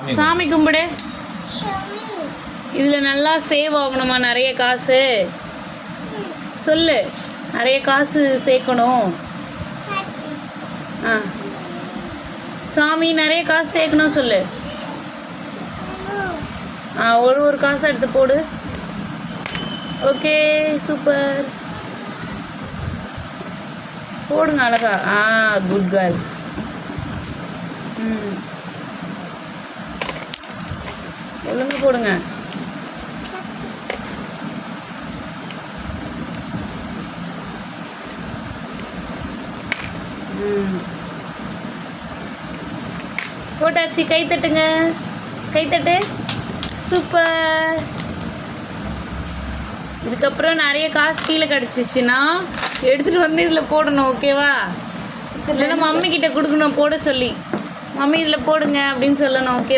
சாமி கும்பிடு. இதில் நல்லா சேவ் ஆகணுமா நிறைய காசு? சொல்லு. நிறைய காசு சேர்க்கணும். ஆ சாமி நிறைய காசு சேர்க்கணும் சொல்லு. ஒரு காசு எடுத்து போடு. Okay super. போடுங்க அழகா. Good girl. ஒழுங்கு போடுங்க. போட்டாச்சு. கை தட்டுங்க. கைத்தட்டு. சூப்பர். இதுக்கப்புறம் நிறைய காசு கீழே கிடச்சிச்சின்னா எடுத்துகிட்டு வந்து இதில் போடணும். ஓகேவா? இல்லைன்னா மம்மி கிட்ட கொடுக்கணும் போட சொல்லி. மம்மி இதில் போடுங்க அப்படின்னு சொல்லணும். ஓகே.